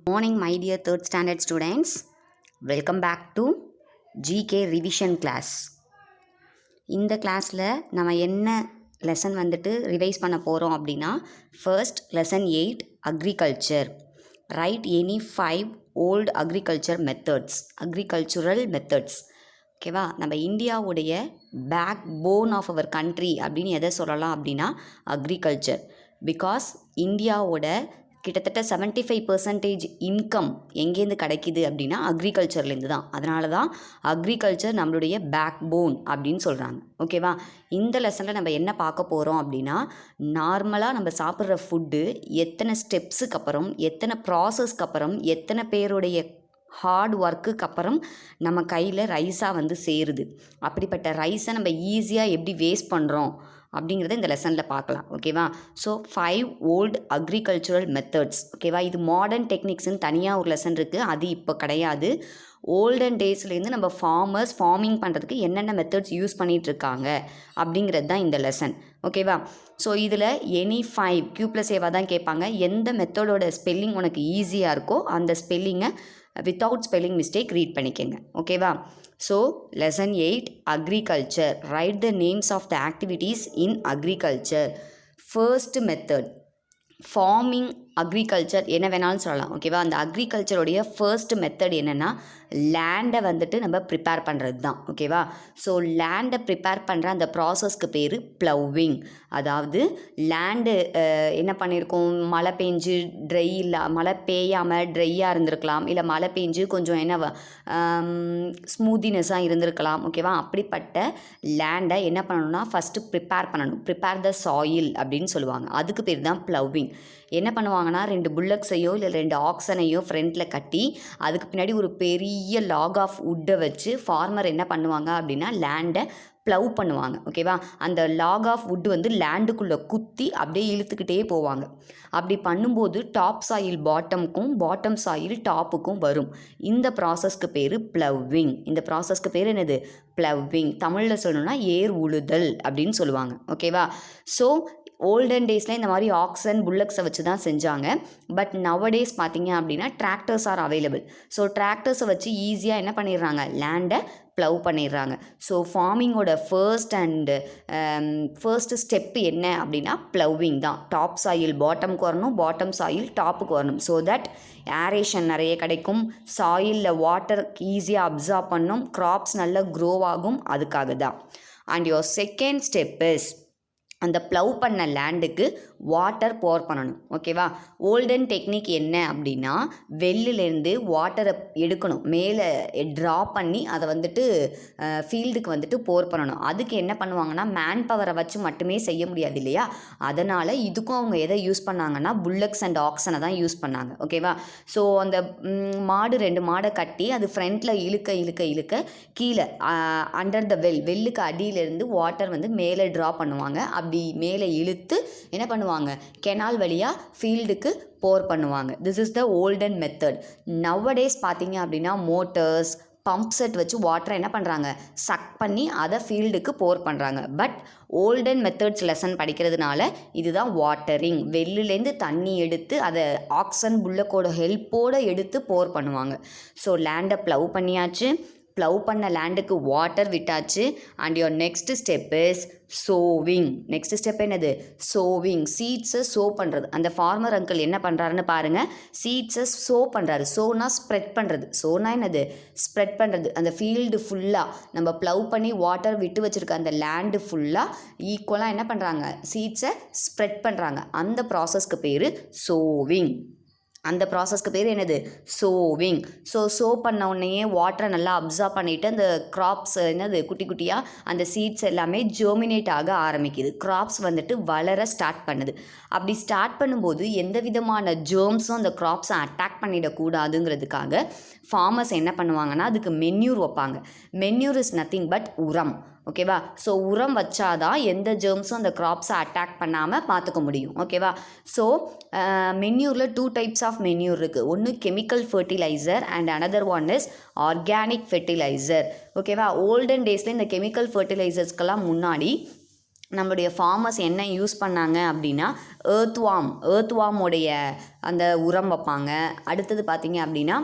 Morning, my dear third standard students. Welcome back to GK revision class. இந்த கிளாஸில் நம்ம என்ன லெசன் ரிவைஸ் பண்ண போகிறோம் அப்படின்னா first lesson 8 agriculture. Right any 5 old agricultural methods. ஓகேவா, நம்ம இந்தியாவுடைய back bone of our country அப்படின்னு எதை சொல்லலாம் அப்படின்னா அக்ரிகல்ச்சர். பிகாஸ் இந்தியாவோட கிட்டத்தட்ட 75% இன்கம் எங்கேருந்து கிடைக்கிது அப்படின்னா அக்ரிகல்ச்சர்லேருந்து தான். அதனால தான் அக்ரிகல்ச்சர் நம்மளுடைய பேக் போன் அப்படின்னு சொல்கிறாங்க. ஓகேவா, இந்த லெசனில் நம்ம என்ன பார்க்க போகிறோம் அப்படின்னா நார்மலாக நம்ம சாப்பிட்ற ஃபுட்டு எத்தனை ஸ்டெப்ஸுக்கு அப்புறம், எத்தனை ப்ராசஸ்க்கு அப்புறம், எத்தனை பேருடைய ஹார்ட் ஒர்க்குக்கு அப்புறம் நம்ம கையில் ரைஸாக சேருது. அப்படிப்பட்ட ரைஸை நம்ம ஈஸியாக எப்படி வேஸ்ட் பண்ணுறோம் அப்படிங்கிறத இந்த லெசனில் பார்க்கலாம். ஓகேவா, ஸோ 5 ஓல்டு அக்ரிகல்ச்சுரல் மெத்தட்ஸ். ஓகேவா, இது மாடர்ன் டெக்னிக்ஸ்னு தனியாக ஒரு லெசன் இருக்குது, அது இப்போ கிடையாது. ஓல்டன் டேஸ்லேருந்து நம்ம ஃபார்மிங் பண்ணுறதுக்கு என்னென்ன மெத்தட்ஸ் யூஸ் பண்ணிகிட்ருக்காங்க அப்படிங்கிறது தான் இந்த லெசன். ஓகேவா, ஸோ இதில் எனி 5 Q+A தான் கேட்பாங்க. எந்த மெத்தடோட ஸ்பெல்லிங் உனக்கு ஈஸியாக இருக்கோ அந்த ஸ்பெல்லிங்கை வித்தவுட் ஸ்பெல்லிங் மிஸ்டேக் ரீட் பண்ணிக்கங்க. ஓகேவா, so lesson 8 agriculture. Write the names of the activities in agriculture. First method farming agriculture என்ன வேணாலும் சொல்லலாம். ஓகேவா, அந்த அக்ரிகல்ச்சருடைய ஃபர்ஸ்ட் மெத்தட் என்னென்னா லேண்டை நம்ம ப்ரிப்பேர் பண்ணுறது தான். ஓகேவா, ஸோ லேண்டை ப்ரிப்பேர் பண்ணுற அந்த ப்ராசஸ்க்கு பேர் ப்ளவ்விங். அதாவது லேண்டு என்ன பண்ணியிருக்கோம், மழை பெஞ்சு மழை பெய்யாமல் ட்ரையாக இருந்திருக்கலாம், இல்லை மழை பெஞ்சு கொஞ்சம் ஸ்மூத்தினஸாக இருந்திருக்கலாம். ஓகேவா, அப்படிப்பட்ட லேண்டை என்ன பண்ணணும்னா ஃபஸ்ட்டு ப்ரிப்பேர் பண்ணணும். ப்ரிப்பேர் த சாயில் அப்படின்னு சொல்லுவாங்க. அதுக்கு பேர் தான் ப்ளவ்விங். என்ன பண்ணுவாங்கன்னா 2 புல்லக்ஸையோ இல்லை 2 ஆக்ஸனையோ ஃப்ரண்ட்டில் கட்டி அதுக்கு பின்னாடி ஒரு பெரிய லாக் ஆஃப் வுட்டை வச்சு ஃபார்மர் என்ன பண்ணுவாங்க அப்படின்னா லேண்டை ப்ளவ் பண்ணுவாங்க. ஓகேவா, அந்த லாக் ஆஃப் வுட் லேண்டுக்குள்ளே குத்தி அப்படியே இழுத்துக்கிட்டே போவாங்க. அப்படி பண்ணும்போது டாப் சாயில் பாட்டமுக்கும், பாட்டம் சாயில் டாப்புக்கும் வரும். இந்த ப்ராசஸ்க்கு பேர் ப்ளவ்விங். இந்த ப்ராசஸ்க்கு பேர் என்னது, ப்ளவ்விங். தமிழில் சொல்லணும்னா ஏர் உழுதல் அப்படின்னு சொல்லுவாங்க. ஓகேவா, ஸோ ஓல்டன் டேஸில் இந்த மாதிரி ஆக்ஸன் புல்லக்ஸை வச்சு தான் செஞ்சாங்க. பட் நவடேஸ் பார்த்தீங்க அப்படின்னா டிராக்டர்ஸ் ஆர் அவைலபிள். ஸோ டிராக்டர்ஸை வச்சு ஈஸியாக என்ன பண்ணிடுறாங்க, லேண்டை ப்ளவ் பண்ணிடுறாங்க. ஸோ ஃபார்மிங்கோட ஃபர்ஸ்ட் ஸ்டெப்பு என்ன அப்படின்னா ப்ளவ்விங் தான். டாப் சாயில் பாட்டமுக்கு வரணும், பாட்டம் சாயில் டாப்புக்கு வரணும். ஸோ தட் ஏரேஷன் நிறைய கிடைக்கும், சாயிலில் வாட்டர் ஈஸியாக அப்சார்ப் பண்ணும், க்ராப்ஸ் நல்லா க்ரோ ஆகும். அதுக்காக தான். And your second step is அந்த ப்ளவ் பண்ண லேண்டுக்கு வாட்டர் போர் பண்ணணும். ஓகேவா, ஓல்டன் டெக்னிக் என்ன அப்படின்னா வெள்ளிலேருந்து வாட்டரை எடுக்கணும், மேலே ட்ரா பண்ணி அதை ஃபீல்டுக்கு போர் பண்ணணும். அதுக்கு என்ன பண்ணுவாங்கன்னா மேன் பவரை வச்சு மட்டுமே செய்ய முடியாது இல்லையா, அதனால் இதுக்கும் அவங்க எதை யூஸ் பண்ணாங்கன்னா புல்லக்ஸ் அண்ட் ஆக்ஸனை தான் யூஸ் பண்ணாங்க. ஓகேவா, ஸோ அந்த 2 மாடை கட்டி அது ஃப்ரண்ட்டில் இழுக்க கீழே அண்டர் த வெல்லுக்கு அடியிலேருந்து வாட்டர் மேலே ட்ரா பண்ணுவாங்க. அப்படி மேலே இழுத்து என்ன பண்ணுவாங்க, கெனால் வழியாக ஃபீல்டுக்கு போர் பண்ணுவாங்க. This is the olden method. Nowadays பார்த்தீங்க அப்படின்னா மோட்டர்ஸ், பம்ப் செட் வச்சு வாட்டரை என்ன பண்ணுறாங்க, சக் பண்ணி அதை ஃபீல்டுக்கு போர் பண்ணுறாங்க. பட் ஓல்டன் மெத்தட்ஸ் லெசன் படிக்கிறதுனால இதுதான் வாட்டரிங். வெள்ளிலேருந்து தண்ணி எடுத்து அதை ஆக்ஸன் புல்லக்கோட ஹெல்ப்போடு எடுத்து போர் பண்ணுவாங்க. ஸோ லேண்டை ப்ளவ் பண்ணியாச்சு, ப்ளவ் பண்ண லேண்டுக்கு வாட்டர் விட்டாச்சு. And your next step is showing. Next step என்னது, சோவிங். சீட்ஸை சோ பண்ணுறது. அந்த ஃபார்மர் அங்கிள் என்ன பண்ணுறாருன்னு பாருங்கள், சீட்ஸை சோ பண்ணுறாரு. சோனா ஸ்ப்ரெட் பண்ணுறது. சோனா என்னது, ஸ்ப்ரெட் பண்ணுறது. அந்த ஃபீல்டு ஃபுல்லாக நம்ம ப்ளவ் பண்ணி வாட்டர் விட்டு வச்சுருக்க அந்த லேண்டு ஃபுல்லாக ஈக்குவலாக என்ன பண்ணுறாங்க, சீட்ஸை ஸ்ப்ரெட் பண்ணுறாங்க. அந்த ப்ராசஸ்க்கு பேர் சோவிங். அந்த ப்ராசஸ்க்கு பேர் என்னது, சோவிங். சோ பண்ண உடனேயே வாட்டரை நல்லா அப்சார்ப் பண்ணிவிட்டு அந்த க்ராப்ஸ் குட்டி குட்டியாக அந்த சீட்ஸ் எல்லாமே ஜெர்மினேட் ஆக ஆரம்பிக்குது. க்ராப்ஸ் வளர ஸ்டார்ட் பண்ணுது. அப்படி ஸ்டார்ட் பண்ணும்போது எந்த விதமான ஜெர்ம்ஸும் அந்த க்ராப்ஸை அட்டாக் பண்ணிடக்கூடாதுங்கிறதுக்காக ஃபார்மர்ஸ் என்ன பண்ணுவாங்கன்னா அதுக்கு மென்யூர் வைப்பாங்க. மென்யூர் இஸ் நத்திங் பட் உரம். ஓகேவா, ஸோ உரம் வச்சாதான் எந்த ஜெர்ம்ஸும் அந்த க்ராப்ஸை அட்டாக் பண்ணாமல் பார்த்துக்க முடியும். ஓகேவா, ஸோ மென்யூரில் 2 டைப்ஸ் ஆஃப் மென்யூர் இருக்குது. ஒன்று chemical fertiliser and another one is organic fertiliser. ஓகேவா, ஓல்டன் டேஸில் இந்த கெமிக்கல் ஃபர்டிலைசர்ஸ்க்கெல்லாம் முன்னாடி நம்மளுடைய ஃபார்மர்ஸ் என்ன யூஸ் பண்ணாங்க அப்படின்னா ஏர்த்வார்மோடைய அந்த உரம் வைப்பாங்க. அடுத்தது பார்த்திங்க அப்படின்னா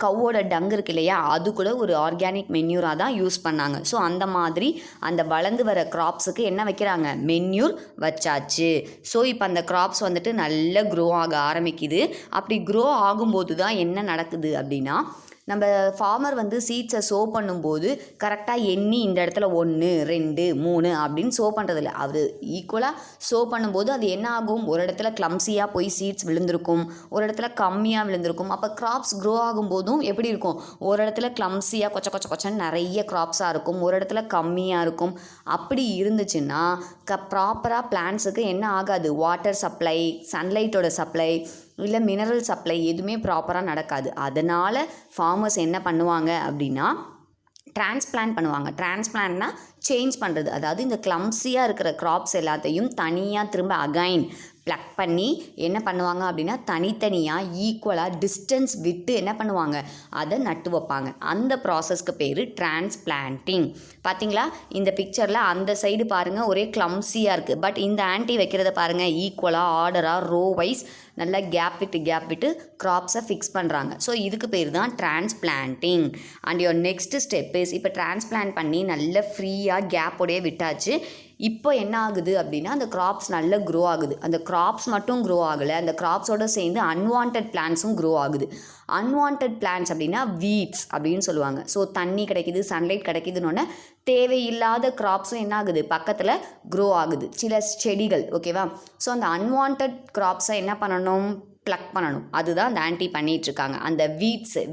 கவ்வோட டங் இருக்கு இல்லையா, அது கூட ஒரு ஆர்கானிக் மென்யூராக தான் யூஸ் பண்ணாங்க. ஸோ அந்த மாதிரி அந்த வளர்ந்து வர க்ராப்ஸுக்கு என்ன வைக்கிறாங்க, மென்யூர் வச்சாச்சு. ஸோ இப்போ அந்த க்ராப்ஸ் வந்துட்டு நல்லா க்ரோ ஆக ஆரம்பிக்குது. அப்படி க்ரோ ஆகும்போது தான் என்ன நடக்குது அப்படின்னா, நம்ம ஃபார்மர் வந்து சீட்ஸை சோ பண்ணும்போது கரெக்டாக எண்ணி இந்த இடத்துல 1 2 3 அப்படின்னு சோ பண்ணுறதில்ல. அவர் ஈக்குவலாக சோ பண்ணும்போது அது என்ன ஆகும், ஒரு இடத்துல கிளம்ஸியாக போய் சீட்ஸ் விழுந்திருக்கும், ஒரு இடத்துல கம்மியாக விழுந்திருக்கும். அப்போ கிராப்ஸ் க்ரோ ஆகும்போதும் எப்படி இருக்கும், ஒரு இடத்துல கிளம்ஸியாக கொச்சன்னு நிறைய கிராப்ஸாக இருக்கும், ஒரு இடத்துல கம்மியாக இருக்கும். அப்படி இருந்துச்சுன்னா ப்ராப்பராக பிளான்ட்ஸுக்கு என்ன ஆகாது, வாட்டர் சப்ளை, சன்லைட்டோட சப்ளை இல்லை மினரல் சப்ளை எதுவுமே ப்ராப்பராக நடக்காது. அதனால் ஃபார்மர்ஸ் என்ன பண்ணுவாங்க அப்படின்னா டிரான்ஸ்பிளான்ட் பண்ணுவாங்க. டிரான்ஸ்பிளான்ட்னா சேஞ்ச் பண்ணுறது, அதாவது இந்த கிளம்ஸியாக இருக்கிற க்ராப்ஸ் எல்லாத்தையும் தனியாக திரும்ப அகைன் ப்ளக் பண்ணி என்ன பண்ணுவாங்க அப்படின்னா தனித்தனியாக ஈக்குவலாக டிஸ்டன்ஸ் விட்டு என்ன பண்ணுவாங்க, அதை நட்டு வைப்பாங்க. அந்த ப்ராசஸ்க்கு பேர் டிரான்ஸ்பிளான்டிங். பார்த்தீங்களா இந்த பிக்சரில் அந்த சைடு பாருங்கள் ஒரே கிளம்ஸியாக இருக்குது, பட் இந்த ஆன்டி வைக்கிறத பாருங்கள் ஈக்குவலாக ஆர்டராக ரோ வைஸ் நல்லா கேப் விட்டு க்ராப்ஸை ஃபிக்ஸ் பண்ணுறாங்க. ஸோ இதுக்கு பேர் தான் transplanting. And your next step is, இப்போ டிரான்ஸ்பிளான்ட் பண்ணி நல்ல ஃப்ரீயாக கேப்போடையே விட்டாச்சு. இப்போ என்ன ஆகுது அப்படின்னா அந்த க்ராப்ஸ் நல்லா க்ரோ ஆகுது. அந்த க்ராப்ஸ் மட்டும் க்ரோ ஆகலை, அந்த க்ராப்ஸோடு சேர்ந்து அன்வான்ட் பிளான்ட்ஸும் க்ரோ ஆகுது. அன்வான்ட் பிளான்ட்ஸ் அப்படின்னா வீட்ஸ் அப்படின்னு சொல்லுவாங்க. ஸோ தண்ணி கிடைக்கிது, சன்லைட் கிடைக்கிதுன்னு தேவையில்லாத க்ராப்ஸும் என்ன ஆகுது, பக்கத்தில் க்ரோ ஆகுது, சில செடிகள். ஓகேவா? ஸோ அந்த அன்வான்ட் க்ராப்ஸை என்ன பண்ணணும், ப்ளக் பண்ணணும். அதுதான் அந்த ஆன்டி பண்ணிகிட்ருக்காங்க. அந்த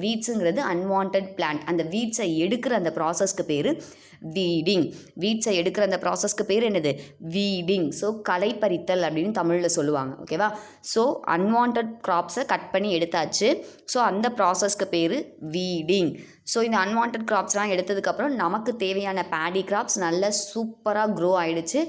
வீட்ஸுங்கிறது அன்வான்ட் பிளான்ட். அந்த வீட்ஸை எடுக்கிற அந்த ப்ராசஸ்க்கு பேர் வீடிங். வீட்ஸை எடுக்கிற அந்த ப்ராசஸ்க்கு பேர் என்னது, வீடிங். ஸோ களை பறித்தல் அப்படின்னு தமிழில் சொல்லுவாங்க. ஓகேவா? ஸோ அன்வான்ட் க்ராப்ஸை கட் பண்ணி எடுத்தாச்சு. ஸோ அந்த ப்ராசஸ்க்கு பேர் வீடிங். ஸோ இந்த அன்வான்ட் க்ராப்ஸ்லாம் எடுத்ததுக்கப்புறம் நமக்கு தேவையான பேடி கிராப்ஸ் நல்ல சூப்பராக க்ரோ ஆகிடுச்சு,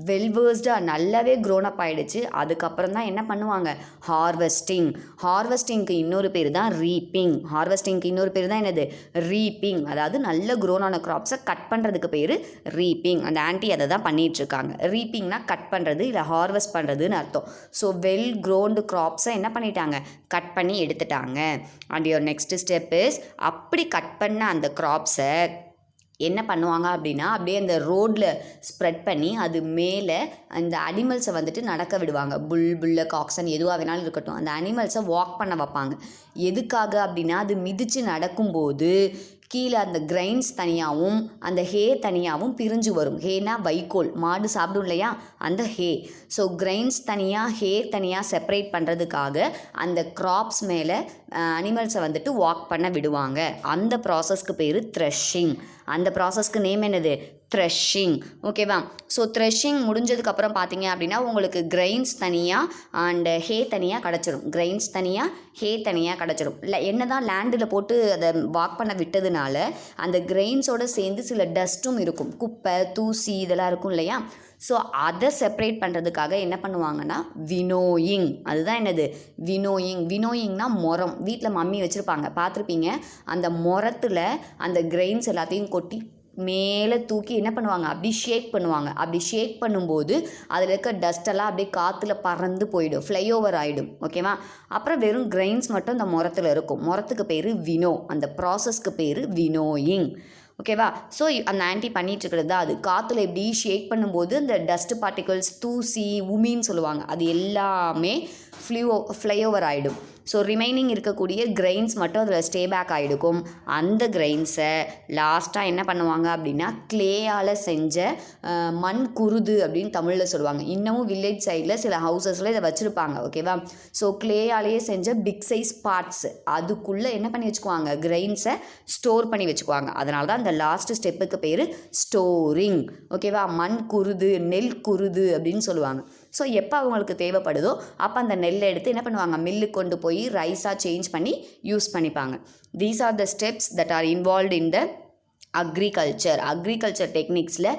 வெல்வர்ஸ்டாக நல்லாவே க்ரோனப் ஆகிடுச்சு. அதுக்கப்புறம் தான் என்ன பண்ணுவாங்க, ஹார்வெஸ்டிங்க்கு இன்னொரு பேர் தான் ரீப்பிங். ஹார்வெஸ்டிங்க்கு இன்னொரு பேர் தான் என்னது, ரீப்பிங். அதாவது நல்ல க்ரோனான க்ராப்ஸை கட் பண்ணுறதுக்கு பேர் ரீப்பிங். அந்த ஆன்டி அதை தான் பண்ணிகிட்ருக்காங்க. ரீப்பிங்னா கட் பண்ணுறது இல்லை ஹார்வெஸ்ட் பண்ணுறதுன்னு அர்த்தம். ஸோ வெல் க்ரோன்டு க்ராப்ஸை என்ன பண்ணிட்டாங்க, கட் பண்ணி எடுத்துட்டாங்க. And your next step is, அப்படி கட் பண்ண அந்த க்ராப்ஸை என்ன பண்ணுவாங்க அப்படின்னா அப்படியே அந்த ரோடில் ஸ்ப்ரெட் பண்ணி அது மேலே அந்த அனிமல்ஸை வந்துட்டு நடக்க விடுவாங்க. புல்லு காக்ஸன் எதுவாக வேணாலும் இருக்கட்டும், அந்த அனிமல்ஸை வாக் பண்ண வைப்பாங்க. எதுக்காக அப்படின்னா அது மிதித்து நடக்கும்போது கீழே அந்த கிரைன்ஸ் தனியாகவும் அந்த ஹே தனியாகவும் பிரிஞ்சு வரும். ஹேனா வைக்கோல், மாடு சாப்பிடும் இல்லையா, அந்த ஹே. ஸோ கிரைன்ஸ் தனியாக ஹே தனியாக செப்பரேட் பண்ணுறதுக்காக அந்த க்ராப்ஸ் மேலே அனிமல்ஸை வந்துட்டு வாக் பண்ண விடுவாங்க. அந்த ப்ராசஸ்க்கு பேர் த்ரெஷிங். அந்த ப்ராசஸ்க்கு நேம் என்னது, த்ரெஷிங். ஓகேவா? ஸோ த்ரெஷிங் முடிஞ்சதுக்கப்புறம் பார்த்தீங்க அப்படின்னா உங்களுக்கு கிரைன்ஸ் தனியாக அண்ட் ஹே தனியாக கிடச்சிரும். கிரைன்ஸ் தனியாக ஹே தனியாக கிடச்சிரும். இல்லை என்ன தான் லேண்டில் போட்டு அதை வாக் பண்ண விட்டதுனால அந்த கிரெயின்ஸோடு சேர்ந்து சில டஸ்ட்டும் இருக்கும், குப்பை தூசி இதெல்லாம் இருக்கும் இல்லையா. ஸோ அதை செப்பரேட் பண்ணுறதுக்காக என்ன பண்ணுவாங்கன்னா வினோயிங். அதுதான் என்னது, வினோயிங்னா முறம். வீட்டில் மம்மி வச்சுருப்பாங்க, பார்த்துருப்பீங்க. அந்த முறத்தில் அந்த கிரெயின்ஸ் எல்லாத்தையும் கொட்டி மேலே தூக்கி என்ன பண்ணுவாங்க, அப்படி ஷேக் பண்ணுவாங்க. அப்படி ஷேக் பண்ணும்போது அதில் இருக்க டஸ்டெல்லாம் அப்படியே காற்றுல பறந்து போயிடும், ஃப்ளைஓவர் ஆகிடும். ஓகேவா? அப்புறம் வெறும் கிரெயின்ஸ் மட்டும் அந்த முறத்தில் இருக்கும். முறத்துக்கு பேர் வினோ, அந்த ப்ராசஸ்க்கு பேர் வினோயிங். ஓகேவா? ஸோ அந்த ஆன்டி பண்ணிகிட்ருக்கிறது தான் அது. காற்றுல எப்படி ஷேக் பண்ணும்போது அந்த டஸ்ட் பார்ட்டிகல்ஸ், தூசி, உமின்னு சொல்லுவாங்க, அது எல்லாமே ஃப்ளைஓவர் ஆகிடும். ஸோ ரிமைனிங் இருக்கக்கூடிய கிரெயின்ஸ் மட்டும் அதில் ஸ்டே பேக் ஆகிடுக்கும். அந்த கிரெயின்ஸை லாஸ்ட்டாக என்ன பண்ணுவாங்க அப்படின்னா கிளேயால் செஞ்ச மண் குருது அப்படின்னு தமிழில் சொல்லுவாங்க. இன்னமும் வில்லேஜ் சைடில் சில ஹவுசஸில் இதை வச்சுருப்பாங்க. ஓகேவா? ஸோ கிளேயாலேயே செஞ்ச பிக் சைஸ் பார்ட்ஸ் அதுக்குள்ளே என்ன பண்ணி வச்சுக்குவாங்க, கிரெயின்ஸை ஸ்டோர் பண்ணி வச்சுக்குவாங்க. அதனால தான் அந்த லாஸ்ட் ஸ்டெப்புக்கு பேர் ஸ்டோரிங். ஓகேவா? மண் குருது, நெல் குருது அப்படின்னு சொல்லுவாங்க. ஸோ எப்போ அவங்களுக்கு தேவைப்படுதோ அப்போ அந்த நெல்லை எடுத்து என்ன பண்ணுவாங்க, மில்லுக்கு கொண்டு போய் ரைஸாக சேஞ்ச் பண்ணி யூஸ் பண்ணிப்பாங்க. These are the steps that are involved in the agriculture டெக்னிக்ஸில்,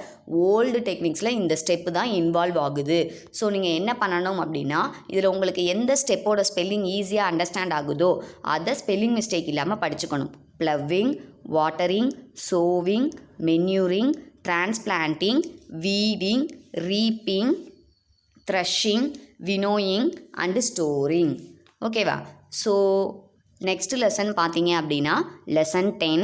ஓல்டு டெக்னிக்ஸில் இந்த ஸ்டெப்பு தான் இன்வால்வ் ஆகுது. ஸோ நீங்கள் என்ன பண்ணணும் அப்படின்னா இதில் உங்களுக்கு எந்த ஸ்டெப்போட ஸ்பெல்லிங் ஈஸியாக அண்டர்ஸ்டாண்ட் ஆகுதோ அதை ஸ்பெல்லிங் மிஸ்டேக் இல்லாமல் படிச்சுக்கணும். Ploughing, watering, sowing, manuring, transplanting, weeding, reaping, threshing, winnowing and storing. ஓகேவா? ஸோ நெக்ஸ்ட் லெசன் பார்த்தீங்க அப்படின்னா lesson 10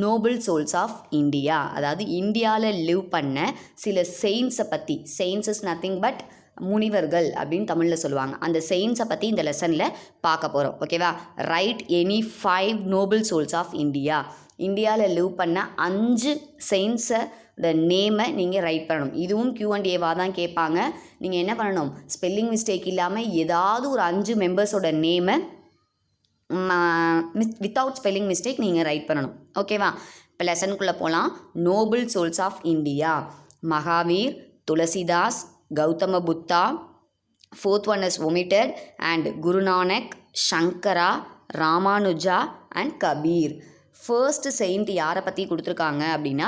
noble souls of India. அதாவது இந்தியாவில் லிவ் பண்ண சில செயின்ஸை பற்றி, செயின்ஸ் இஸ் நத்திங் பட் முனிவர்கள் அப்படின்னு தமிழில் சொல்லுவாங்க. அந்த செயின்ஸை பற்றி இந்த லெசனில் பார்க்க போகிறோம். ஓகேவா? Right any 5 noble souls of India. இந்தியாவில் லிவ் பண்ண 5 செயின்ஸோட நேமை நீங்கள் ரைட் பண்ணணும். இதுவும் Q&Aவாக தான் கேட்பாங்க. நீங்கள் என்ன பண்ணணும், ஸ்பெல்லிங் மிஸ்டேக் இல்லாமல் ஏதாவது ஒரு 5 மெம்பர்ஸோட நேமை வித்தவுட் ஸ்பெல்லிங் மிஸ்டேக் நீங்கள் ரைட் பண்ணணும். ஓகேவா? இப்போ லெசனுக்குள்ளே போகலாம். Noble souls of India: Mahavir, Tulsidas, Gautama Buddha, 4th one is omitted, and Guru Nanak, Shankara, Ramanuja and Kabir. First saint யாரை பற்றி கொடுத்துருக்காங்க அப்படின்னா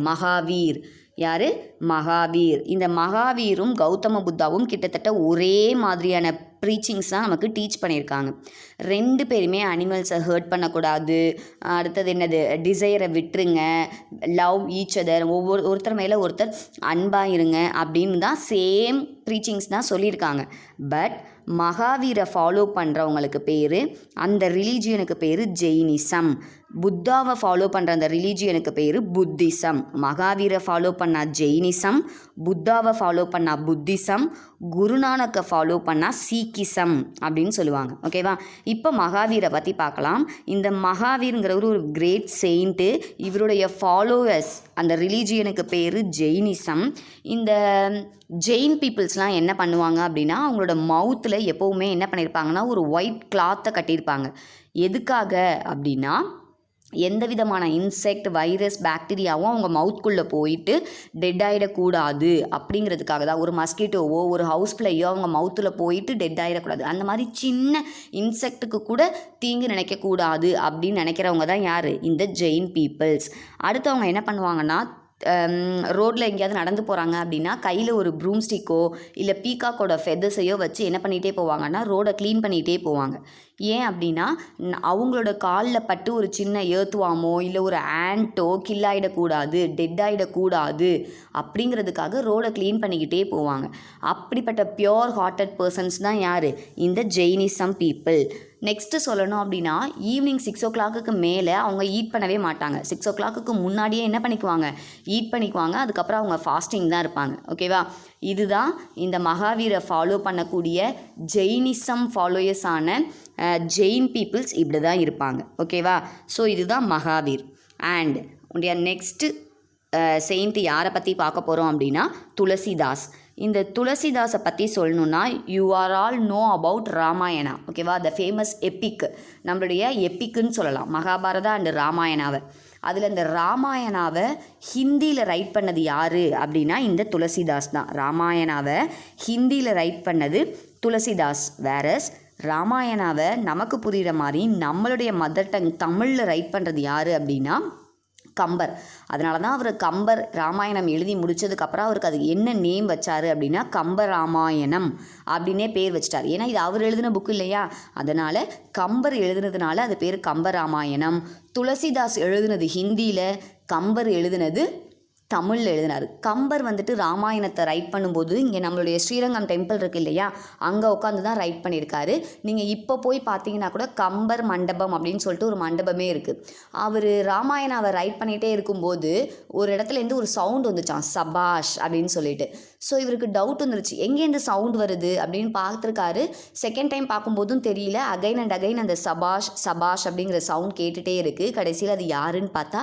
மகாவீர். யார்? மகாவீர். இந்த மகாவீரும் கௌதம புத்தாவும் கிட்டத்தட்ட ஒரே மாதிரியான ப்ரீச்சிங்ஸ் தான் நமக்கு டீச் பண்ணியிருக்காங்க. 2 பேருமே அனிமல்ஸை ஹர்ட் பண்ணக்கூடாது, அடுத்தது என்னது, டிசைரை விட்டுருங்க, லவ் ஈச் அதர், ஒருத்தர் மேலே ஒருத்தர் அன்பாக இருங்க அப்படின்னு தான் சேம் ப்ரீச்சிங்ஸ் தான் சொல்லியிருக்காங்க. பட் மகாவீரை ஃபாலோ பண்ணுறவங்களுக்கு பேர், அந்த ரிலீஜியனுக்கு பேர் ஜெயினிசம். புத்தாவை ஃபாலோ பண்ணுற அந்த ரிலீஜியனுக்கு பேர் புத்திசம். மகாவீரை ஃபாலோ பண்ணால் ஜெயினிசம், புத்தாவை ஃபாலோ பண்ணால் புத்திசம், குருநானக்கை ஃபாலோ பண்ணால் சீக்கிசம் அப்படின்னு சொல்லுவாங்க. ஓகேவா? இப்போ மகாவீரை பற்றி பார்க்கலாம். இந்த மகாவீருங்கிறவர் ஒரு கிரேட் செயின்ட்டு. இவருடைய ஃபாலோவர்ஸ், அந்த ரிலீஜியனுக்கு பேர் ஜெயினிசம். இந்த ஜெயின் பீப்புள்ஸ்லாம் என்ன பண்ணுவாங்க அப்படின்னா, அவங்களோட மவுத்தில் எப்போவுமே என்ன பண்ணியிருப்பாங்கன்னா ஒரு ஒயிட் கிளாத்தை கட்டியிருப்பாங்க. எதுக்காக அப்படின்னா, எந்த விதமான இன்செக்ட், வைரஸ், பாக்டீரியாவும் அவங்க மவுத்குள்ளே போயிட்டு டெட் ஆகிடக்கூடாது அப்படிங்கிறதுக்காக தான். ஒரு மஸ்கிட்டோவோ ஒரு ஹவுஸ் ஃப்ளையோ அவங்க மவுத்தில் போயிட்டு டெட் ஆகிடக்கூடாது. அந்த மாதிரி சின்ன இன்செக்ட்டுக்கு கூட தீங்கு நினைக்கக்கூடாது அப்படின்னு நினைக்கிறவங்க தான் யார்? இந்த ஜெயின் பீப்புள்ஸ். அடுத்து அவங்க என்ன பண்ணுவாங்கன்னா, ரோட்டில் எங்கேயாவது நடந்து போகிறாங்க அப்படின்னா கையில் ஒரு ப்ரூம் ஸ்டிக்கோ இல்லை பீகாக்கோட ஃபெதர்ஸையோ வச்சு என்ன பண்ணிகிட்டே போவாங்கன்னா ரோடை க்ளீன் பண்ணிகிட்டே போவாங்க. ஏன் அப்படின்னா, அவங்களோட காலில் பட்டு ஒரு சின்ன ஏத்துவாமோ இல்லை ஒரு ஆண்ட்டோ கில்லாயிடக்கூடாது, டெட் ஆகிடக்கூடாது அப்படிங்கிறதுக்காக ரோடை க்ளீன் பண்ணிக்கிட்டே போவாங்க. அப்படிப்பட்ட பியோர் ஹார்ட்டட் பர்சன்ஸ் தான் யார்? இந்த ஜெயினிசம் பீப்புள். நெக்ஸ்ட்டு சொல்லணும் அப்படின்னா, ஈவினிங் 6 o'clock மேலே அவங்க ஈட் பண்ணவே மாட்டாங்க. 6 o'clock முன்னாடியே என்ன பண்ணிக்குவாங்க? ஈட் பண்ணிக்குவாங்க. அதுக்கப்புறம் அவங்க ஃபாஸ்டிங் தான் இருப்பாங்க. ஓகேவா? இதுதான் இந்த மகாவீரை ஃபாலோ பண்ணக்கூடிய ஜெயினிசம் ஃபாலோயர்ஸான ஜெயின் பீப்புள்ஸ் இப்படி தான் இருப்பாங்க. ஓகேவா? ஸோ இதுதான் மகாவீர். அண்ட் உடைய நெக்ஸ்ட்டு செயின்ட் யாரை பற்றி பார்க்க போகிறோம் அப்படின்னா துளசிதாஸ். இந்த துளசிதாஸை பற்றி சொல்லணுன்னா, you are all know about Ramayana. ஓகேவா? த ஃபேமஸ் எப்பிக், நம்மளுடைய எப்பிக்குன்னு சொல்லலாம், மகாபாரதா அண்டு ராமாயணாவை. அதில் இந்த ராமாயணாவை ஹிந்தியில் ரைட் பண்ணது யார் அப்படின்னா இந்த துளசிதாஸ் தான். ராமாயணாவை ஹிந்தியில் ரைட் பண்ணது துளசிதாஸ். வேறஸ் ராமாயணாவை நமக்கு புரிகிற மாதிரி நம்மளுடைய மதர் டங் தமிழில் ரைட் பண்ணுறது யார் அப்படின்னா கம்பர். அதனால தான் அவர் கம்பர் ராமாயணம் எழுதி முடித்ததுக்கப்புறம் அவருக்கு அது என்ன நேம் வச்சார் அப்படின்னா கம்ப ராமாயணம் அப்படின்னே பேர் வச்சிட்டார். ஏன்னா இது அவர் எழுதின புக்கு இல்லையா, அதனால் கம்பர் எழுதுனதுனால அது பேர் கம்ப ராமாயணம். துளசிதாஸ் எழுதுனது ஹிந்தியில், கம்பர் எழுதுனது தமிழில் எழுதினார். கம்பர் வந்துட்டு ராமாயணத்தை ரைட் பண்ணும்போது இங்கே நம்மளுடைய ஸ்ரீரங்கம் டெம்பிள் இருக்குது இல்லையா, அங்கே உட்காந்து தான் ரைட் பண்ணியிருக்காரு. நீங்கள் இப்போ போய் பார்த்தீங்கன்னா கூட கம்பர் மண்டபம் அப்படின்னு சொல்லிட்டு ஒரு மண்டபமே இருக்குது. அவர் ராமாயணாவை ரைட் பண்ணிகிட்டே இருக்கும்போது ஒரு இடத்துலேருந்து ஒரு சவுண்ட் வந்துச்சான், சபாஷ் அப்படின்னு சொல்லிட்டு. ஸோ இவருக்கு டவுட் வந்துருச்சு, எங்கேருந்து சவுண்ட் வருது அப்படின்னு பார்த்துருக்காரு. செகண்ட் டைம் பார்க்கும்போதும் தெரியல. அகைன் அண்ட் அகைன் அந்த சபாஷ் சபாஷ் அப்படிங்கிற சவுண்ட் கேட்டுகிட்டே இருக்குது. கடைசியில் அது யாருன்னு பார்த்தா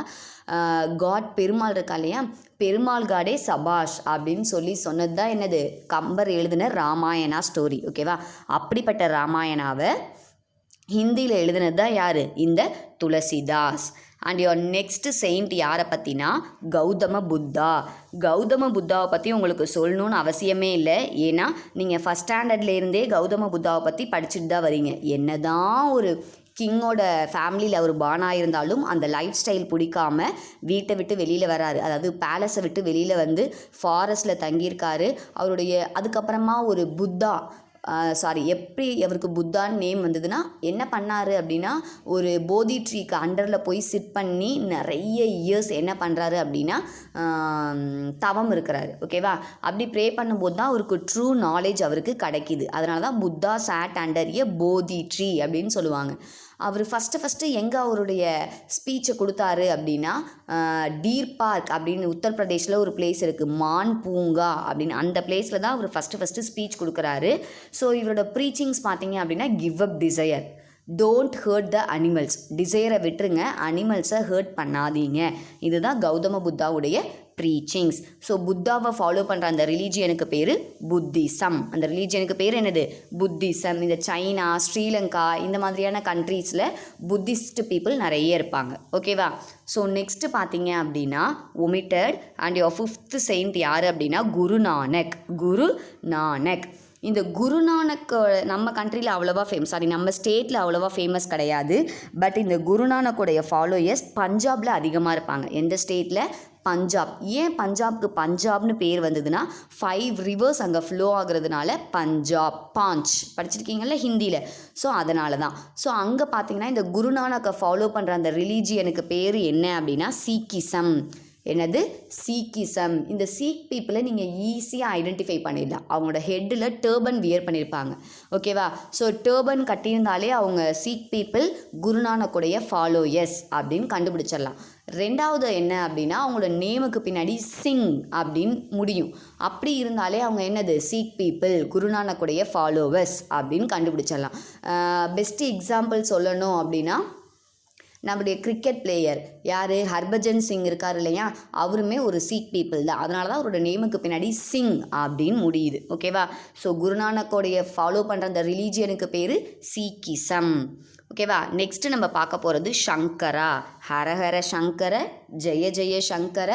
காட் பெருமாள் இருக்கா இல்லையா, பெருமாள் காடே சபாஷ் அப்படின்னு சொன்னது தான் என்னது, கம்பர் எழுதின ராமாயணா ஸ்டோரி. ஓகேவா? அப்படிப்பட்ட ராமாயணாவை ஹிந்தியில் எழுதினது தான் யார், இந்த Tulsidas. And your next Saint யாரை பற்றினா கௌதம புத்தா. கௌதம புத்தாவை பற்றி உங்களுக்கு சொல்லணும்னு அவசியமே இல்லை. ஏன்னா நீங்கள் ஃபஸ்ட் ஸ்டாண்டர்ட்லேருந்தே கௌதம புத்தாவை பற்றி படிச்சுட்டு தான் வரீங்க. என்ன தான் ஒரு கிங்கோட ஃபேமிலியில் அவர் பானாக இருந்தாலும் அந்த லைஃப் ஸ்டைல் பிடிக்காம வீட்டை விட்டு வெளியில் வராரு. அதாவது பேலஸை விட்டு வெளியில் வந்து ஃபாரஸ்ட்டில் தங்கியிருக்காரு. அவருடைய அதுக்கப்புறமா ஒரு புத்தா எப்படி அவருக்கு புத்தான்னு நேம் வந்ததுன்னா என்ன பண்ணார் அப்படின்னா ஒரு போதி ட்ரீக்கு அண்டரில் போய் சிட் பண்ணி நிறைய இயர்ஸ் என்ன பண்ணுறாரு அப்படின்னா தவம் இருக்கிறாரு. ஓகேவா? அப்படி ப்ரே பண்ணும்போது தான் அவருக்கு ட்ரூ நாலேஜ் அவருக்கு கிடைக்கிது. அதனால தான் புத்தா சாட் அண்டர் எ போதி ட்ரீ அப்படின்னு சொல்லுவாங்க. அவர் ஃபஸ்ட்டு எங்கே அவருடைய ஸ்பீச்சை கொடுத்தாரு அப்படின்னா டீர் பார்க் அப்படின்னு உத்தரப்பிரதேஷில் ஒரு பிளேஸ் இருக்குது, மான் பூங்கா அப்படின்னு. அந்த பிளேஸில் தான் அவர் ஃபஸ்ட்டு ஸ்பீச் கொடுக்குறாரு. ஸோ இவரோட ப்ரீச்சிங்ஸ் பார்த்தீங்க அப்படின்னா give up desire, don't hurt the animals, டிசைரை விட்டுருங்க, அனிமல்ஸை ஹர்ட் பண்ணாதீங்க. இதுதான் கௌதம புத்தாவுடைய ப்ரீச்சிங்ஸ். ஸோ புத்தாவை ஃபாலோ பண்ணுற அந்த ரிலீஜியனுக்கு பேர் புத்திசம். அந்த ரிலீஜியனுக்கு பேர் என்னது? புத்திசம். இந்த சைனா, ஸ்ரீலங்கா இந்த மாதிரியான கண்ட்ரீஸில் புத்திஸ்ட் பீப்புள் நிறைய இருப்பாங்க. ஓகேவா? ஸோ நெக்ஸ்ட்டு பார்த்தீங்க அப்படின்னா omitted and your 5th Saint யார் அப்படின்னா குருநானக். குருநானக். இந்த குருநானக் நம்ம கண்ட்ரியில் அவ்வளோவா நம்ம ஸ்டேட்டில் அவ்வளோவா ஃபேமஸ் கிடையாது. பட் இந்த குருநானக்குடைய ஃபாலோயர்ஸ் பஞ்சாபில் அதிகமாக இருப்பாங்க. எந்த ஸ்டேட்டில்? பஞ்சாப். ஏன் பஞ்சாப்க்கு பஞ்சாப்னு பேர் வந்ததுன்னா 5 rivers அங்கே ஃப்ளோ ஆகுறதுனால பஞ்சாப். பாஞ்ச் படிச்சிருக்கீங்கல்ல ஹிந்தியில். ஸோ அதனால தான். ஸோ அங்கே பார்த்தீங்கன்னா இந்த குருநானக்கை ஃபாலோ பண்ணுற அந்த ரிலீஜியனுக்கு பேர் என்ன அப்படின்னா சீக்கிசம். என்னது? சீக்கிசம். இந்த சீக் பீப்புளை நீங்கள் ஈஸியாக ஐடென்டிஃபை பண்ணிடலாம். அவங்களோட ஹெட்டில் டர்பன் வியர் பண்ணியிருப்பாங்க. ஓகேவா? ஸோ டர்பன் கட்டியிருந்தாலே அவங்க சீக் பீப்புள் குருநானக்குடைய ஃபாலோயர்ஸ் அப்படின்னு கண்டுபிடிச்சிடலாம். ரெண்டாவது என்ன அப்படின்னா அவங்களோட நேமுக்கு பின்னாடி சிங் அப்படின்னு முடியும். அப்படி இருந்தாலே அவங்க என்னது? சீக் பீப்புள், குருநானக்குடைய ஃபாலோவர்ஸ் அப்படின்னு கண்டுபிடிச்சிடலாம். பெஸ்ட்டு எக்ஸாம்பிள் சொல்லணும் அப்படின்னா நம்முடைய கிரிக்கெட் பிளேயர் யார்? ஹர்பஜன் சிங் இருக்கார் இல்லையா? அவருமே ஒரு சீக் பீப்புள் தான். அதனால தான் அவரோட நேமுக்கு பின்னாடி சிங் அப்படின்னு முடியுது. ஓகேவா? ஸோ குருநானக்கோடைய ஃபாலோ பண்ணுற அந்த ரிலீஜியனுக்கு பேர் சீக்கிசம். ஓகேவா? நெக்ஸ்ட்டு நம்ம பார்க்க போகிறது சங்கரா. ஹரஹர சங்கர, ஜெய ஜெய சங்கர,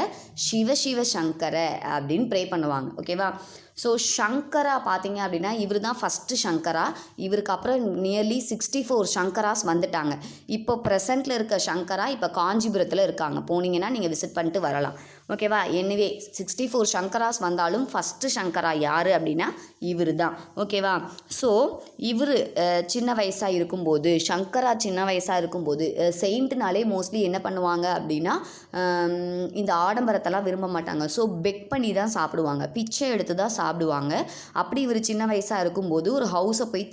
சிவ சிவ சங்கர அப்படின்னு ப்ரே பண்ணுவாங்க. ஓகேவா? ஸோ சங்கரா பார்த்தீங்க அப்படின்னா இவர் தான் ஃபஸ்ட்டு சங்கரா. இவருக்கு அப்புறம் நியர்லி 64 சங்கராஸ் வந்துட்டாங்க. இப்போ ப்ரெசண்ட்டில் இருக்க சங்கரா இப்போ காஞ்சிபுரத்தில் இருக்காங்க. போனீங்கன்னா நீங்கள் விசிட் பண்ணிட்டு வரலாம். ஓகேவா? எனிவே 64 சங்கராஸ் வந்தாலும் ஃபஸ்ட்டு சங்கரா யார் அப்படின்னா இவர் தான். ஓகேவா? ஸோ இவர் சின்ன வயசாக இருக்கும்போது, சங்கரா சின்ன வயசாக இருக்கும்போது செயின்ட்னாலே மோஸ்ட்லி என்ன பண்ணுவாங்க அப்படின்னா இந்த ஆடம்பரத்தெல்லாம் விரும்ப மாட்டாங்க. ஸோ பெக் பண்ணி தான் சாப்பிடுவாங்க, பிச்சை எடுத்து தான் சாப்பிடுவாங்க. அப்படி இவர் சின்ன வயசாக இருக்கும்போது ஒரு ஹவுஸை போய்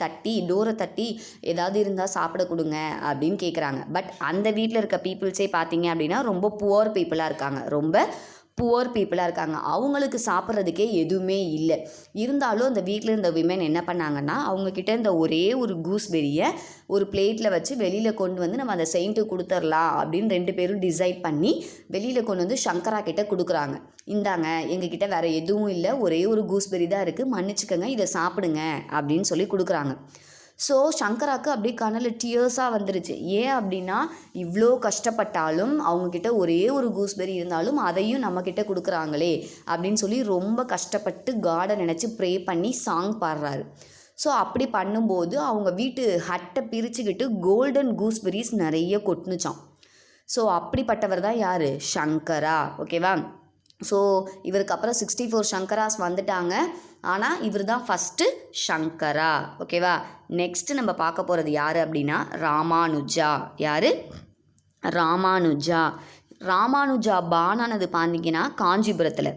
டோரை தட்டி ஏதாவது இருந்தால் சாப்பிட கொடுங்க அப்படின்னு கேட்குறாங்க. பட் அந்த வீட்டில் இருக்க பீப்புள்ஸே பார்த்தீங்க அப்படின்னா ரொம்ப புவர் பீப்புளாக இருக்காங்க. அவங்களுக்கு சாப்பிட்றதுக்கே எதுவுமே இல்லை. இருந்தாலும் அந்த வீட்டில் இருந்த விமன் என்ன பண்ணாங்கன்னா அவங்கக்கிட்ட இந்த ஒரே ஒரு கூஸ்பெரியை ஒரு பிளேட்டில் வச்சு வெளியில் கொண்டு வந்து நம்ம அந்த செயின்ட்டு கொடுத்துர்லாம் அப்படின்னு 2 பேரும் டிசைட் பண்ணி வெளியில் கொண்டு வந்து சங்கரா கிட்ட கொடுக்குறாங்க. இந்தாங்க, எங்ககிட்ட வேறு எதுவும் இல்லை, ஒரே ஒரு கூஸ்பெரி தான் இருக்குது, மன்னிச்சுக்கோங்க, இதை சாப்பிடுங்க அப்படின்னு சொல்லி கொடுக்குறாங்க. ஸோ சங்கராவுக்கு அப்படியே கண்ணில் டியர்ஸாக வந்துருச்சு. ஏன் அப்படின்னா இவ்வளோ கஷ்டப்பட்டாலும் அவங்கக்கிட்ட ஒரே ஒரு கூஸ்பெரி இருந்தாலும் அதையும் நம்மக்கிட்ட கொடுக்குறாங்களே அப்படின்னு சொல்லி ரொம்ப கஷ்டப்பட்டு காடை நினச்சி ப்ரே பண்ணி சாங் பாடுறாரு. ஸோ அப்படி பண்ணும்போது அவங்க வீட்டு ஹட்டை பிரிச்சுக்கிட்டு கோல்டன் கூஸ்பெரிஸ் நிறைய கொட்டுனுச்சான். ஸோ அப்படிப்பட்டவர் தான் யார்? சங்கரா. ஓகேவா? ஸோ இவருக்கு அப்புறம் 64 சங்கராஸ் வந்துட்டாங்க. ஆனால் இவர் தான் ஃபஸ்ட்டு சங்கரா. ஓகேவா? நெக்ஸ்ட்டு நம்ம பார்க்க போகிறது யார் அப்படின்னா ராமானுஜா. யார்? ராமானுஜா பானானது பார்த்தீங்கன்னா காஞ்சிபுரத்தில்.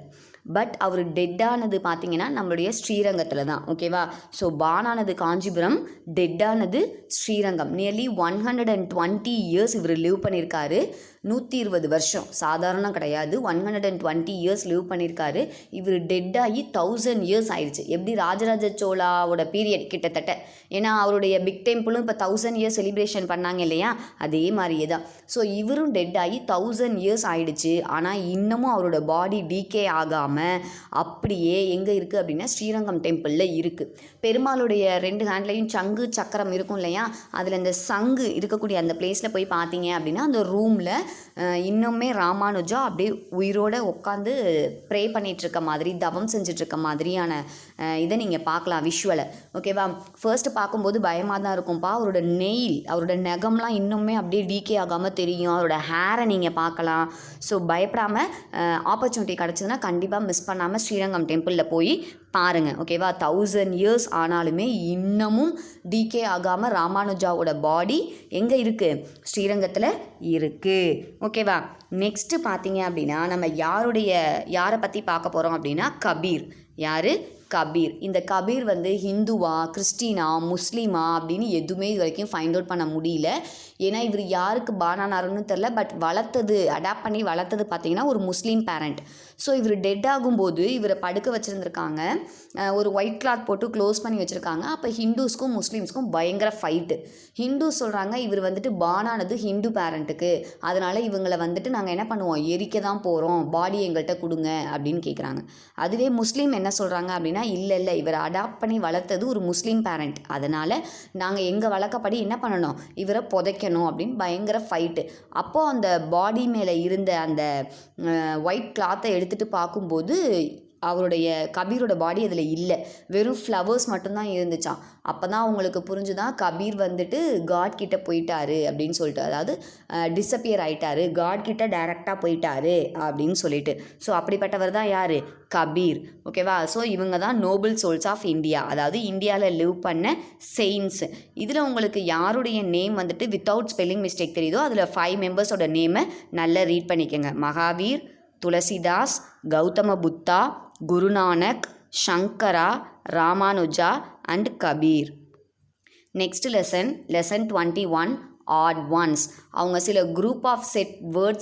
பட் அவர் டெட்டானது பார்த்தீங்கன்னா நம்மளுடைய ஸ்ரீரங்கத்தில் தான். ஓகேவா? ஸோ பானானது காஞ்சிபுரம், டெட்டானது ஸ்ரீரங்கம். நியர்லி 120 இயர்ஸ் இவர் லிவ் பண்ணியிருக்காரு. 120 வருஷம் சாதாரணம் கிடையாது. 120 இயர்ஸ் லிவ் பண்ணியிருக்காரு. இவர் டெட்டாகி 1000 இயர்ஸ் ஆயிடுச்சு. எப்படி ராஜராஜ சோழாவோட பீரியட் கிட்டத்தட்ட. ஏன்னா அவருடைய பிக் டெம்பிளும் இப்போ 1000 இயர்ஸ் செலிப்ரேஷன் பண்ணாங்க இல்லையா? அதே மாதிரியே தான். ஸோ இவரும் டெட்டாகி 1000 இயர்ஸ் ஆயிடுச்சு. ஆனால் இன்னமும் அவரோட பாடி டீகே ஆகாமல் அப்படியே எங்கே இருக்குது அப்படின்னா ஸ்ரீரங்கம் டெம்பிளில் இருக்குது. பெருமாளுடைய 2 ஹேண்ட்லையும் சங்கு சக்கரம் இருக்கும் இல்லையா? அதில் இந்த சங்கு இருக்கக்கூடிய அந்த பிளேஸில் போய் பார்த்தீங்க அப்படின்னா அந்த ரூமில் இன்னுமே ராமானுஜா அப்படியே உயிரோடு உட்காந்து ப்ரே பண்ணிகிட்ருக்க மாதிரி, தவம் செஞ்சிட்ருக்க மாதிரியான இதை நீங்கள் பார்க்கலாம் விஷுவலை. ஓகேவா? ஃபர்ஸ்ட்டு பார்க்கும்போது பயமாக தான் இருக்கும்ப்பா. அவரோட நகம்லாம் இன்னுமே அப்படியே டீகே ஆகாமல் தெரியும். அவரோட ஹேரை நீங்கள் பார்க்கலாம். ஸோ பயப்படாமல் ஆப்பர்ச்சுனிட்டி கிடச்சதுன்னா கண்டிப்பாக மிஸ் பண்ணாமல் ஸ்ரீரங்கம் டெம்பிளில் போய் பாருங்கள் ஓகேவா. 1000 இயர்ஸ் ஆனாலுமே இன்னமும் டிகே ஆகாமல் ராமானுஜாவோட பாடி எங்கே இருக்குது, ஸ்ரீரங்கத்தில் இருக்குது ஓகேவா. நெக்ஸ்ட்டு பார்த்தீங்க அப்படின்னா நம்ம யாரை பற்றி பார்க்க போகிறோம் அப்படின்னா கபீர். யார், கபீர். இந்த கபீர் வந்து ஹிந்துவா கிறிஸ்டினா முஸ்லீமா அப்படின்னு எதுவுமே இது வரைக்கும் ஃபைண்ட் அவுட் பண்ண முடியல. ஏன்னா இவர் யாருக்கு பானானாருன்னு தெரில, பட் அடாப்ட் பண்ணி வளர்த்தது பார்த்திங்கன்னா ஒரு முஸ்லீம் பேரண்ட். ஸோ இவர் டெட் ஆகும்போது இவரை படுக்க வச்சுருந்துருக்காங்க, ஒரு ஒயிட் கிளாத் போட்டு க்ளோஸ் பண்ணி வச்சுருக்காங்க. அப்போ ஹிந்துஸ்க்கும் முஸ்லீம்ஸ்க்கும் பயங்கர ஃபைட்டு. ஹிந்துஸ் சொல்கிறாங்க இவர் வந்துட்டு பானானது ஹிந்து பேரண்ட்டுக்கு, அதனால் இவங்களை வந்துட்டு நாங்கள் என்ன பண்ணுவோம், எரிக்க தான் போகிறோம், பாடி எங்கள்கிட்ட கொடுங்க அப்படின்னு கேட்குறாங்க. அதுவே முஸ்லீம் என்ன சொல்கிறாங்க அப்படின்னா, இல்லை இவரை அடாப்ட் பண்ணி வளர்த்தது ஒரு முஸ்லீம் பேரண்ட், அதனால் நாங்கள் எங்கள் வழக்கப்படி என்ன பண்ணணும், இவரை புதைக்கணும் அப்படின்னு பயங்கர ஃபைட்டு. அப்போது அந்த பாடி மேலே இருந்த அந்த ஒயிட் கிளாத்தை எடுத்துகிட்டு பார்க்கும்போது கபீரோட பாடி அதில் இல்லை, வெறும் ஃப்ளவர்ஸ் மட்டும்தான் இருந்துச்சான். அப்போ தான் அவங்களுக்கு புரிஞ்சுதான் கபீர் வந்துட்டு காட் கிட்ட போயிட்டாரு அப்படின்னு சொல்லிட்டு, அதாவது டிஸப்பியர் ஆயிட்டாரு, காட் கிட்ட டைரெக்டாக போயிட்டாரு அப்படின்னு சொல்லிட்டு. ஸோ அப்படிப்பட்டவர் தான் யார், கபீர் ஓகேவா. ஸோ இவங்க தான் நோபல் சோல்ஸ் ஆஃப் இந்தியா, அதாவது இந்தியாவில் லிவ் பண்ண செயின்ஸ். இதில் உங்களுக்கு யாருடைய நேம் வந்துட்டு வித்தவுட் ஸ்பெல்லிங் மிஸ்டேக் தெரியுதோ அதில் 5 மெம்பர்ஸோட நேமை நல்லா ரீட் பண்ணிக்கோங்க. Mahavir, Tulsidas, Gautama Buddha, Guru Nanak, Shankara, Ramanuja and Kabir. Next lesson 21 odd ones. அவங்க சில group of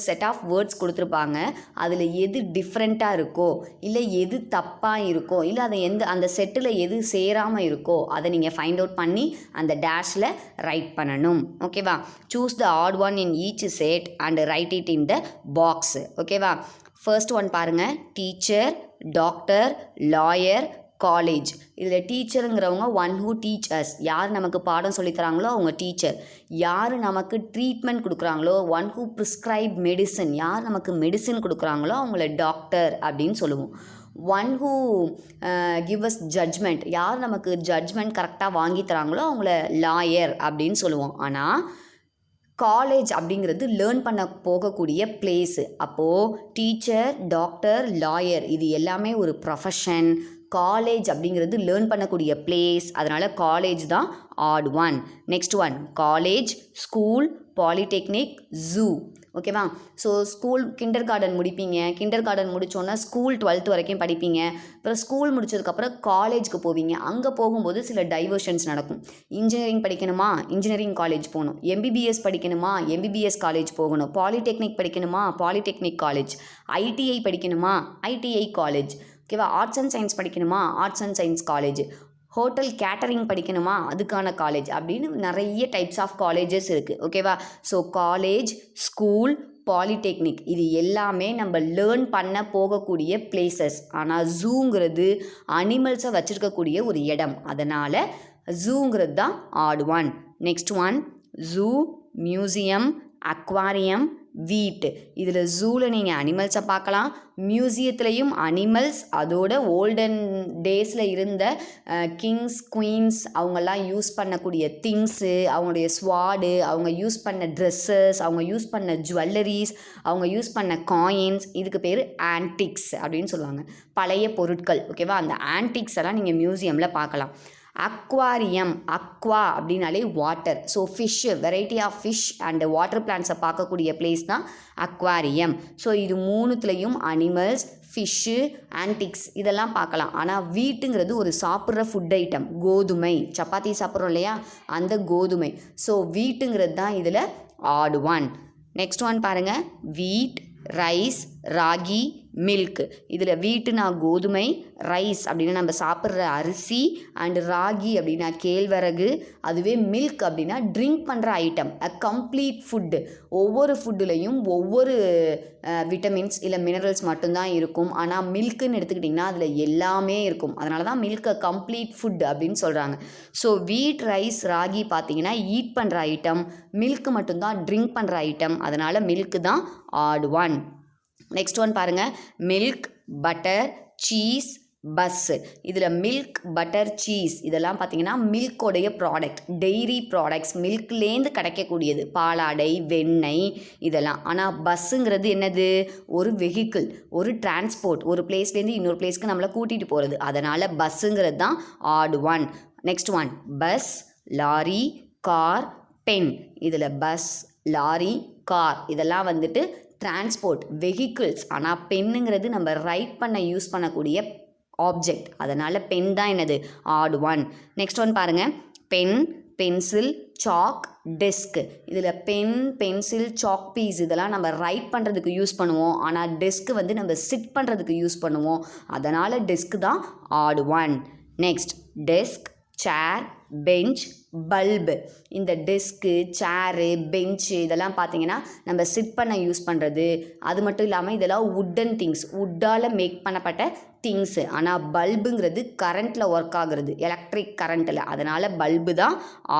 set of words கொடுத்துருப்பாங்க. அதில் எது டிஃப்ரெண்ட்டாக இருக்கோ இல்லை எது தப்பாக இருக்கோ இல்லை அந்த செட்டில் எது சேராமல் இருக்கோ அதை நீங்கள் ஃபைண்ட் அவுட் பண்ணி அந்த டேஷில் ரைட் பண்ணணும் ஓகேவா. Choose the odd one in each set and write it in the box ஓகேவா. ஃபர்ஸ்ட் ஒன் பாருங்கள், டீச்சர், டாக்டர், லாயர், காலேஜ். இதில் டீச்சருங்கிறவங்க ஒன் ஹூ டீச் அஸ், யார் நமக்கு பாடம் சொல்லித்தராங்களோ அவங்க டீச்சர். யார் நமக்கு ட்ரீட்மெண்ட் கொடுக்குறாங்களோ ஒன் ஹூ ப்ரிஸ்கிரைப் மெடிசன், யார் நமக்கு மெடிசன் கொடுக்குறாங்களோ அவங்கள டாக்டர் அப்படின்னு சொல்லுவோம். One who give us judgment, யார் நமக்கு ஜட்ஜ்மெண்ட் கரெக்டாக வாங்கி தராங்களோ அவங்கள லாயர் அப்படின்னு சொல்லுவோம். ஆனால் காலேஜ் அப்படிங்கிறது லேர்ன் பண்ண போகக்கூடிய பிளேஸு. அப்போது டீச்சர், டாக்டர், லாயர் இது எல்லாமே ஒரு ப்ரொஃபஷன். காலேஜ் அப்படிங்கிறது லேர்ன் பண்ணக்கூடிய பிளேஸ், அதனால் காலேஜ் தான் odd one. Next one, college, school, polytechnic, zoo ஓகேவா. ஸோ ஸ்கூல் கிண்டர் கார்டன் முடிப்பீங்க, கிண்டர் கார்டன் முடித்தோன்னா ஸ்கூல் 12th வரைக்கும் படிப்பீங்க. அப்புறம் ஸ்கூல் முடித்ததுக்கப்புறம் காலேஜுக்கு போவீங்க. அங்கே போகும்போது சில டைவர்ஷன்ஸ் நடக்கும். இன்ஜினியரிங் படிக்கணுமா, இன்ஜினியரிங் காலேஜ் போகணும். எம்பிபிஎஸ் படிக்கணுமா, எம்பிபிஎஸ் காலேஜ் போகணும். பாலிடெக்னிக் படிக்கணுமா, பாலிடெக்னிக் காலேஜ். ஐடிஐ படிக்கணுமா, ஐடிஐ காலேஜ் ஓகேவா. ஆர்ட்ஸ் அண்ட் சயின்ஸ் படிக்கணுமா, arts and science college. Hotel catering படிக்கணுமா, அதுக்கான காலேஜ் அப்படின்னு நிறைய டைப்ஸ் ஆஃப் காலேஜஸ் இருக்குது ஓகேவா. ஸோ காலேஜ், ஸ்கூல், பாலிடெக்னிக் இது எல்லாமே நம்ம லேர்ன் பண்ண போகக்கூடிய பிளேசஸ். ஆனால் ஜூங்கிறது அனிமல்ஸை வச்சுருக்கக்கூடிய ஒரு இடம், அதனால் ஜூங்கிறது தான் odd one. Next one, zoo, museum, aquarium, wheat. இதில் ஜூவில் நீங்கள் அனிமல்ஸை பார்க்கலாம், மியூசியத்துலேயும் அனிமல்ஸ், அதோட ஓல்டன் டேஸில் இருந்த கிங்ஸ் குவீன்ஸ் அவங்கெல்லாம் யூஸ் பண்ணக்கூடிய திங்ஸு, அவங்களுடைய ஸ்வாடு, அவங்க யூஸ் பண்ண ட்ரெஸ்ஸஸ், அவங்க யூஸ் பண்ண ஜுவல்லரிஸ், அவங்க யூஸ் பண்ண காயின்ஸ், இதுக்கு பேர் ஆன்டிக்ஸ் அப்படின்னு சொல்லுவாங்க, பழைய பொருட்கள் ஓகேவா. அந்த ஆன்டிக்ஸ் எல்லாம் நீங்கள் மியூசியமில் பார்க்கலாம். அக்வாரியம், அக்வா அப்படின்னாலே water. So fish, variety of fish and water பிளான்ட்ஸை பார்க்கக்கூடிய பிளேஸ் தான் அக்வாரியம். ஸோ இது மூணுத்துலேயும் அனிமல்ஸ், ஃபிஷ்ஷு, ஆன்டிக்ஸ் இதெல்லாம் பார்க்கலாம். ஆனால் வீட்டுங்கிறது ஒரு சாப்பிட்ற ஃபுட் ஐட்டம், கோதுமை, சப்பாத்தி சாப்பிட்றோம் இல்லையா அந்த கோதுமை. ஸோ வீட்டுங்கிறது தான் இதில் ஆட் ஒன். நெக்ஸ்ட் ஒன் பாருங்கள், வீட், ரைஸ், ராகி, மில்க். இதில் வீட்டுனா கோதுமை, ரைஸ் அப்படின்னா நம்ம சாப்பிட்ற அரிசி, அண்ட் ராகி அப்படின்னா கேழ்வரகு, அதுவே மில்க் அப்படின்னா ட்ரிங்க் பண்ணுற ஐட்டம், அ கம்ப்ளீட் ஃபுட்டு. ஒவ்வொரு ஃபுட்டுலேயும் ஒவ்வொரு விட்டமின்ஸ் இல்லை மினரல்ஸ் மட்டும்தான் இருக்கும். ஆனால் மில்க்குன்னு எடுத்துக்கிட்டிங்கன்னா அதில் எல்லாமே இருக்கும், அதனால தான் மில்க் அ கம்ப்ளீட் ஃபுட் அப்படின்னு சொல்கிறாங்க. ஸோ வீட், ரைஸ், ராகி பார்த்தீங்கன்னா ஈட் பண்ணுற ஐட்டம், மில்க் மட்டும்தான் ட்ரிங்க் பண்ணுற ஐட்டம், அதனால் மில்க் தான் ஆட் ஒன். நெக்ஸ்ட் ஒன் பாருங்கள், மில்க், பட்டர், சீஸ், பஸ்ஸு. இதில் மில்க், பட்டர், சீஸ் இதெல்லாம் பார்த்தீங்கன்னா மில்கோடைய ப்ராடக்ட், டெய்ரி ப்ராடக்ட்ஸ், மில்க்லேருந்து கிடைக்கக்கூடியது, பாலாடை, வெண்ணெய் இதெல்லாம். ஆனால் பஸ்ஸுங்கிறது என்னது? ஒரு வெஹிக்கிள், ஒரு டிரான்ஸ்போர்ட், ஒரு பிளேஸ்லேருந்து இன்னொரு பிளேஸ்க்கு நம்மளை கூட்டிகிட்டு போகிறது. அதனால் பஸ்ஸுங்கிறது தான் odd one. Next one bus, lorry, car, pen. இதில் பஸ், லாரி, கார் இதெல்லாம் வந்துட்டு டிரான்ஸ்போர்ட், வெஹிக்கிள்ஸ். ஆனால் பென்னுங்கிறது நம்ம ரைட் பண்ண யூஸ் பண்ணக்கூடிய ஆப்ஜெக்ட். அதனால் பென் தான் என்னது? Odd one. நெக்ஸ்ட் ஒன் பாருங்கள். Pen, pencil, chalk, desk. இதில் பென், பென்சில், சாக் பீஸ் இதெல்லாம் நம்ம ரைட் பண்ணுறதுக்கு யூஸ் பண்ணுவோம். ஆனால் டெஸ்க் வந்து நம்ம சிட் பண்ணுறதுக்கு யூஸ் பண்ணுவோம். அதனால் டெஸ்க் தான் ஆட் ஒன். நெக்ஸ்ட் டெஸ்க், சேர், பெஞ்ச், பல்பு. இந்த டெஸ்க்கு, சேரு, பெஞ்சு இதெல்லாம் பார்த்தீங்கன்னா நம்ம சிட் பண்ண யூஸ் பண்ணுறது. அது மட்டும் இல்லாமல் இதெல்லாம் வுட்டன் திங்ஸ், வுட்டால் மேக் பண்ணப்பட்ட திங்ஸு. ஆனால் பல்புங்கிறது கரண்ட்டில் ஒர்க் ஆகுறது, எலக்ட்ரிக் கரண்ட்டில். அதனால் பல்பு தான்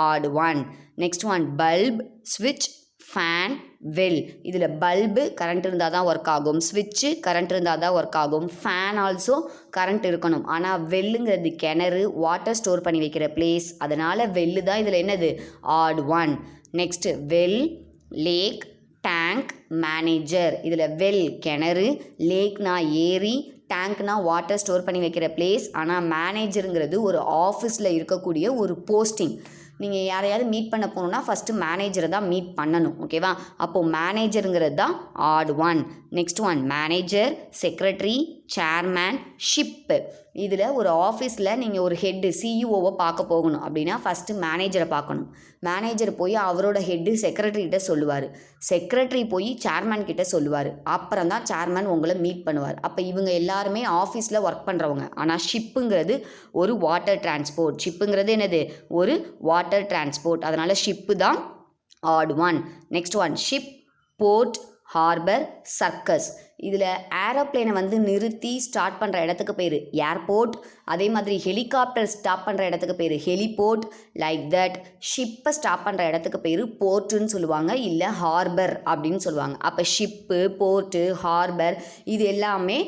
odd one. Next one bulb, ஸ்விட்ச், ஃபேன், வெல். இதில் பல்பு கரண்ட் இருந்தால் தான் ஒர்க் ஆகும், ஸ்விட்சு கரண்ட் இருந்தால் தான் ஒர்க் ஆகும், ஃபேன் ஆல்சோ கரண்ட் இருக்கணும். ஆனால் வெல்லுங்கிறது கிணறு, வாட்டர் ஸ்டோர் பண்ணி வைக்கிற பிளேஸ். அதனால் வெல்லு தான் இதில் என்னது? Odd one. Next well, lake, tank, manager. இதில் வெல் கிணறு, லேக்னா ஏரி, டேங்க்னா வாட்டர் ஸ்டோர் பண்ணி வைக்கிற பிளேஸ். ஆனால் மேனேஜருங்கிறது ஒரு ஆஃபீஸில் இருக்கக்கூடிய ஒரு போஸ்டிங். நீங்கள் யாரையாவது மீட் பண்ண போகணுன்னா ஃபஸ்ட்டு மேனேஜரை தான் மீட் பண்ணணும். ஓகேவா? அப்போது மேனேஜருங்கிறது தான் odd one. Next one manager, secretary, chairman, ship. இதில் ஒரு ஆஃபீஸில் நீங்கள் ஒரு ஹெட்டு, சிஇஓவை பார்க்க போகணும் அப்படின்னா ஃபஸ்ட்டு மேனேஜரை பார்க்கணும். மேனேஜர் போய் அவரோட ஹெட்டு செக்ரட்டரிகிட்ட சொல்லுவார், செக்ரட்டரி போய் சேர்மேன் கிட்ட சொல்லுவார், அப்புறம் தான் சேர்மேன் உங்களை மீட் பண்ணுவார். அப்போ இவங்க எல்லாருமே ஆஃபீஸில் ஒர்க் பண்ணுறவங்க. ஆனால் ஷிப்புங்கிறது ஒரு வாட்டர் டிரான்ஸ்போர்ட். ஷிப்புங்கிறது என்னது? ஒரு வாட்டர் டிரான்ஸ்போர்ட். அதனால் ஷிப்பு தான் odd one. Next one ship, port, harbour, circus. இதில் ஏரோப்ளேனை வந்து நிறுத்தி ஸ்டார்ட் பண்ணுற இடத்துக்கு பேர் ஏர்போர்ட். அதே மாதிரி ஹெலிகாப்டர் ஸ்டாப் பண்ணுற இடத்துக்கு பேர் ஹெலிபோர்ட். லைக் தட் ஷிப்பை ஸ்டாப் பண்ணுற இடத்துக்கு பேர் போர்ட்டுன்னு சொல்லுவாங்க, இல்லை ஹார்பர் அப்படின்னு சொல்லுவாங்க. அப்போ ஷிப்பு, போர்ட்டு, ஹார்பர் இது எல்லாமே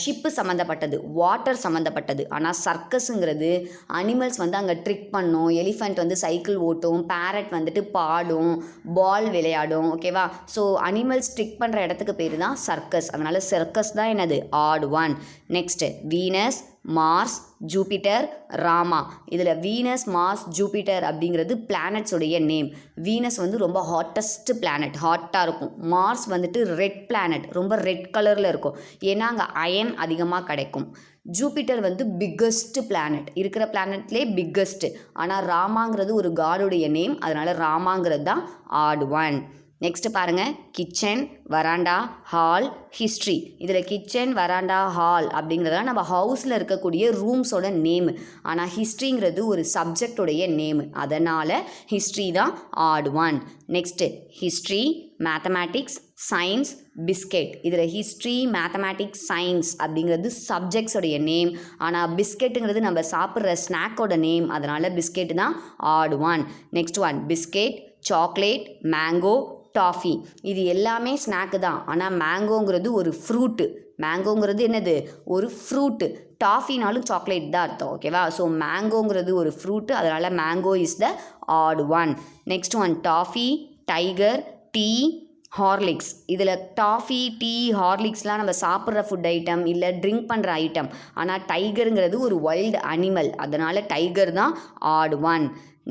ஷிப்பு சம்மந்தப்பட்டது, வாட்டர் சம்மந்தப்பட்டது. ஆனால் சர்க்கஸுங்கிறது அனிமல்ஸ் வந்து அங்கே ட்ரிக் பண்ணும். எலிஃபண்ட் வந்து சைக்கிள் ஓட்டும், பேரட் வந்துட்டு பாடும், பால் விளையாடும். ஓகேவா? ஸோ அனிமல்ஸ் ட்ரிக் பண்ணுற இடத்துக்கு பேர் தான் சர்க்கஸ். அதனால் சர்க்கஸ் தான் என்னது? Odd one. Next Venus, Mars, Jupiter, Rama. இதில் வீனஸ், மார்ஸ், ஜூபிட்டர் அப்படிங்கிறது பிளானட்ஸுடைய நேம். வீனஸ் வந்து ரொம்ப ஹாட்டஸ்ட் பிளானட், ஹாட்டாக இருக்கும். மார்ஸ் வந்துட்டு ரெட் பிளானட், ரொம்ப ரெட் கலரில் இருக்கும். ஏன்னா அங்கே அயன் அதிகமாக கிடைக்கும். ஜூபிட்டர் வந்து பிக்கஸ்ட் பிளானட், இருக்கிற பிளானட்லேயே பிக்கஸ்ட்டு. ஆனால் ராமாங்கிறது ஒரு காடுடைய நேம். அதனால் ராமாங்கிறது தான் ஆட் ஒன். நெக்ஸ்ட் பாருங்கள். Kitchen, verandah, hall, history. இதில் கிச்சன், வராண்டா, ஹால் அப்படிங்கிறதெல்லாம் நம்ம ஹவுஸில் இருக்கக்கூடிய ரூம்ஸோட நேமு. ஆனால் ஹிஸ்ட்ரிங்கிறது ஒரு சப்ஜெக்டோடைய நேமு. அதனால் ஹிஸ்ட்ரி தான் odd one. Next history, mathematics, science, biscuit. இதில் ஹிஸ்ட்ரி, மேத்தமேட்டிக்ஸ், சயின்ஸ் அப்படிங்கிறது சப்ஜெக்ட்ஸோடைய நேம். ஆனால் பிஸ்கெட்டுங்கிறது நம்ம சாப்பிட்ற ஸ்நாக்கோட நேம். அதனால் பிஸ்கெட்டு தான் odd one. Next one biscuit, chocolate, mango, toffee. இது எல்லாமே ஸ்நாக்கு தான். ஆனால் மேங்கோங்கிறது ஒரு ஃப்ரூட்டு. மேங்கோங்கிறது என்னது? ஒரு ஃப்ரூட்டு. டாஃபினாலும் சாக்லேட் தான் அர்த்தம். ஓகேவா? ஸோ மேங்கோங்கிறது ஒரு ஃப்ரூட்டு. அதனால் mango is the odd one. Next one toffee, tiger, tea, Horlicks. இதில் டாஃபி, டீ, ஹார்லிக்ஸ்லாம் நம்ம சாப்பிட்ற ஃபுட் ஐட்டம், இல்லை ட்ரிங்க் பண்ணுற ஐட்டம். ஆனால் டைகருங்கிறது ஒரு வைல்டு அனிமல். அதனால் டைகர் தான் odd one.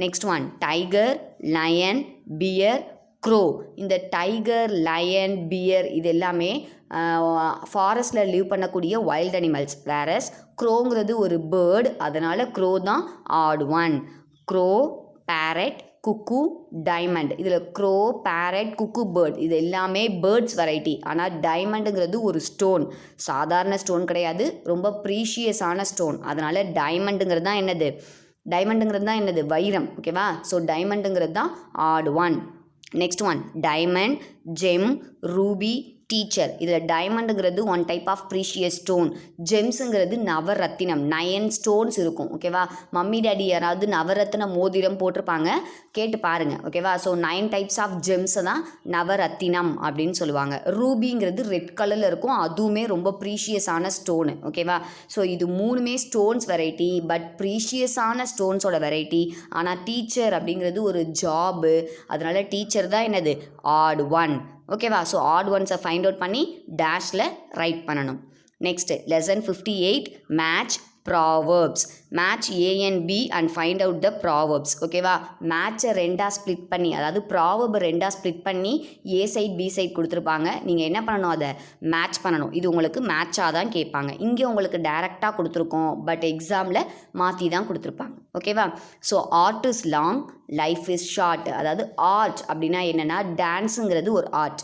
Next one tiger, lion, bear, crow. இந்த டைகர், லயன், பியர் இது எல்லாமே ஃபாரஸ்ட்டில் லிவ் பண்ணக்கூடிய வைல்ட் அனிமல்ஸ். வேரஸ் க்ரோங்கிறது ஒரு பேர்டு. அதனால் க்ரோ தான் odd one. Crow, parrot, cuckoo, diamond. இதில் க்ரோ, பேரட், குக்கு, பேர்ட் இது எல்லாமே பேர்ட்ஸ் வெரைட்டி. ஆனால் டைமண்டுங்கிறது ஒரு ஸ்டோன், சாதாரண ஸ்டோன் கிடையாது, ரொம்ப ப்ரீஷியஸான ஸ்டோன். அதனால் டைமண்டுங்கிறது தான் என்னது? டைமண்டுங்கிறது தான் என்னது? வைரம். ஓகேவா? ஸோ டைமண்டுங்கிறது தான் odd one. Next one diamond, gem, ruby, teacher. இதில் டைமண்டுங்கிறது one type of precious stone. ஜெம்ஸுங்கிறது நவரத்தினம். 9 ஸ்டோன்ஸ் இருக்கும். ஓகேவா? மம்மி டேடி யாராவது நவரத்தின மோதிரம் போட்டிருப்பாங்க, கேட்டு பாருங்கள். ஓகேவா? ஸோ 9 டைப்ஸ் ஆஃப் ஜெம்ஸை தான் நவரத்தினம் அப்படின்னு சொல்லுவாங்க. ரூபிங்கிறது ரெட் கலரில் இருக்கும், அதுவுமே ரொம்ப ப்ரீஷியஸான ஸ்டோனு. ஓகேவா? ஸோ இது 3மே ஸ்டோன்ஸ் வெரைட்டி, பட் ப்ரீஷியஸான ஸ்டோன்ஸோட வெரைட்டி. ஆனால் டீச்சர் அப்படிங்கிறது ஒரு ஜாபு, அதனால் டீச்சர் தான் என்னது ஆட் ஒன். ஓகேவா? ஸோ ஆட் ஒன்ஸை ஃபைண்ட் அவுட் பண்ணி டேஷில் ரைட் பண்ணணும். Next lesson 58 match proverbs. Match A and B and find out the proverbs. ஓகேவா? மேட்சை ரெண்டாக ஸ்ப்ளிட் பண்ணி, அதாவது ப்ராவர்பை ரெண்டாக ஸ்ப்ளிட் பண்ணி ஏ சைட் பி சைட் கொடுத்துருப்பாங்க. நீங்கள் என்ன பண்ணணும், அதை மேட்ச் பண்ணணும். இது உங்களுக்கு மேட்சாக தான் கேட்பாங்க. இங்கே உங்களுக்கு டைரெக்டாக கொடுத்துருக்கோம், பட் எக்ஸாமில் மாற்றி தான் கொடுத்துருப்பாங்க. ஓகேவா? So art is long, life is short. அதாவது ஆர்ட் அப்படின்னா என்னென்னா, டான்ஸுங்கிறது ஒரு ஆர்ட்,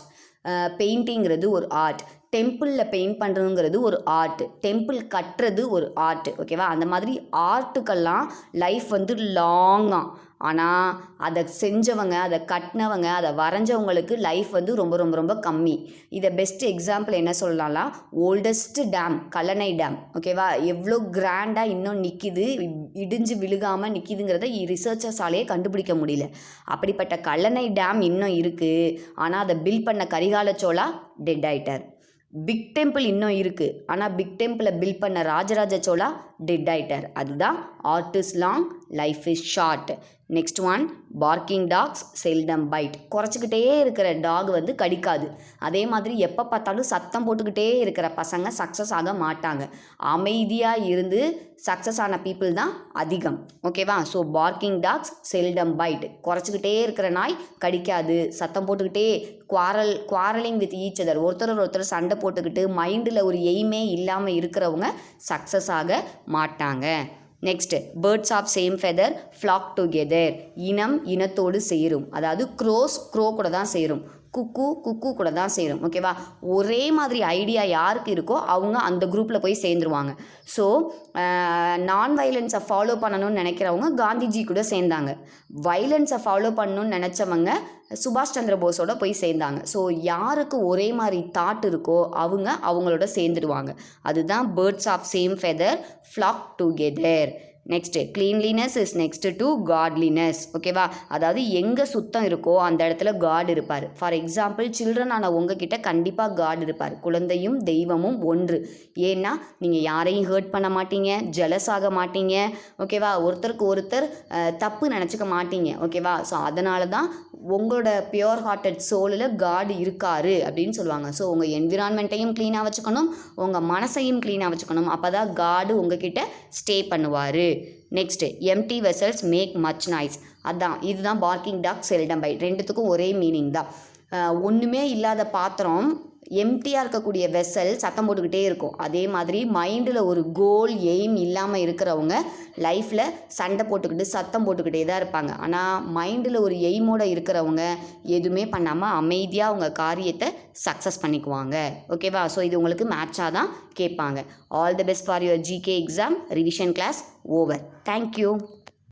பெயிண்டிங்கிறது ஒரு ஆர்ட், டெம்பிளில் பெயிண்ட் பண்ணுறதுங்கிறது ஒரு ஆர்ட், டெம்பிள் கட்டுறது ஒரு ஆர்ட். ஓகேவா? அந்த மாதிரி ஆர்ட்டுக்கெல்லாம் லைஃப் வந்து லாங்காக, ஆனால் அதை செஞ்சவங்க, அதை கட்டினவங்க, அதை வரைஞ்சவங்களுக்கு லைஃப் வந்து ரொம்ப ரொம்ப ரொம்ப கம்மி. இதை பெஸ்ட் எக்ஸாம்பிள் என்ன சொல்லலாம்னா, ஓல்டஸ்ட் டேம் கல்லணை டேம். ஓகேவா? எவ்வளோ கிராண்டாக இன்னும் நிற்கிது, இடிஞ்சு விழுகாமல் நிற்கிதுங்கிறத ரிசர்ச்சர்ஸாலேயே கண்டுபிடிக்க முடியல. அப்படிப்பட்ட கல்லணை டேம் இன்னும் இருக்குது, ஆனால் அதை பில்ட் பண்ண கரிகால சோழா டெட் ஆயிட்டார். பிக் டெம்பிள் இன்னும் இருக்குது, ஆனால் பிக் டெம்பிளை பில்ட் பண்ண ராஜராஜ சோழா டெட் ஆயிட்டார். அதுதான் art is long, life is short. Next one, barking dogs seldom bite. குறைச்சிக்கிட்டே இருக்கிற டாக் வந்து கடிக்காது. அதே மாதிரி எப்போ பார்த்தாலும் சத்தம் போட்டுக்கிட்டே இருக்கிற பசங்க சக்ஸஸ் ஆக மாட்டாங்க. அமைதியாக இருந்து சக்ஸஸ் ஆன பீப்புள் தான் அதிகம். ஓகேவா? So barking dogs seldom bite. குறைச்சிக்கிட்டே இருக்கிற நாய் கடிக்காது. சத்தம் போட்டுக்கிட்டே குவாரலிங் வித் ஈச் அதர், ஒருத்தர் சண்டை போட்டுக்கிட்டு மைண்டில் ஒரு எய்மே இல்லாமல் இருக்கிறவங்க சக்ஸஸ் ஆக மாட்டாங்க. Next, birds of same feather flock together. இனம் இனத்தோடு சேரும். அதாவது க்ரோ கூட தான் சேரும், குக்கு கூட தான் சேரும். ஓகேவா? ஒரே மாதிரி ஐடியா யாருக்கு இருக்கோ அவங்க அந்த குரூப்பில் போய் சேர்ந்துருவாங்க. ஸோ நான் வைலன்ஸை ஃபாலோ பண்ணணும்னு நினைக்கிறவங்க காந்திஜி கூட சேர்ந்தாங்க. வைலன்ஸை ஃபாலோ பண்ணணும்னு நினச்சவங்க சுபாஷ் சந்திர போஸோட போய் சேர்ந்தாங்க. ஸோ யாருக்கு ஒரே மாதிரி தாட் இருக்கோ அவங்களோட சேர்ந்துடுவாங்க. அதுதான் birds of same feather flock together. Next, cleanliness is next to godliness. ஓகேவா? அதாவது எங்கே சுத்தம் இருக்கோ அந்த இடத்துல காட் இருப்பார். ஃபார் எக்ஸாம்பிள், சில்ட்ரனான உங்ககிட்ட கண்டிப்பாக காட் இருப்பார். குழந்தையும் தெய்வமும் ஒன்று. ஏன்னா நீங்கள் யாரையும் ஹர்ட் பண்ண மாட்டீங்க, ஜெலஸ் ஆக மாட்டீங்க. ஓகேவா? ஒருத்தருக்கு ஒருத்தர் தப்பு நினச்சிக்க மாட்டீங்க. ஓகேவா? ஸோ அதனால தான் உங்களோட பியோர் ஹார்ட்டட் சோலில் காட் இருக்காரு அப்படின்னு சொல்லுவாங்க. ஸோ உங்கள் என்விரான்மெண்ட்டையும் க்ளீனாக வச்சுக்கணும், உங்கள் மனசையும் க்ளீனாக வச்சுக்கணும். அப்போ தான் காடு உங்ககிட்ட ஸ்டே பண்ணுவார். Next, empty vessels make much noise. இதுதான் பார்க்கிங் டாக் செல்டம் பைட். ரெண்டுத்துக்கும் ஒரே மீனிங் தான். ஒன்றுமே இல்லாத பாத்திரம், எம்டியாக இருக்கக்கூடிய வெசல் சத்தம் போட்டுக்கிட்டே இருக்கும். அதே மாதிரி மைண்டில் ஒரு கோல் எய்ம் இல்லாமல் இருக்கிறவங்க லைஃப்பில் சண்டை போட்டுக்கிட்டு சத்தம் போட்டுக்கிட்டே தான் இருப்பாங்க. ஆனால் மைண்டில் ஒரு எய்மோடு இருக்கிறவங்க எதுவுமே பண்ணாமல் அமைதியாக அவங்க காரியத்தை சக்ஸஸ் பண்ணிக்குவாங்க. ஓகேவா? ஸோ இது உங்களுக்கு மேட்சாக தான் கேட்பாங்க. All the best for your GK exam. Revision class over. Thank you.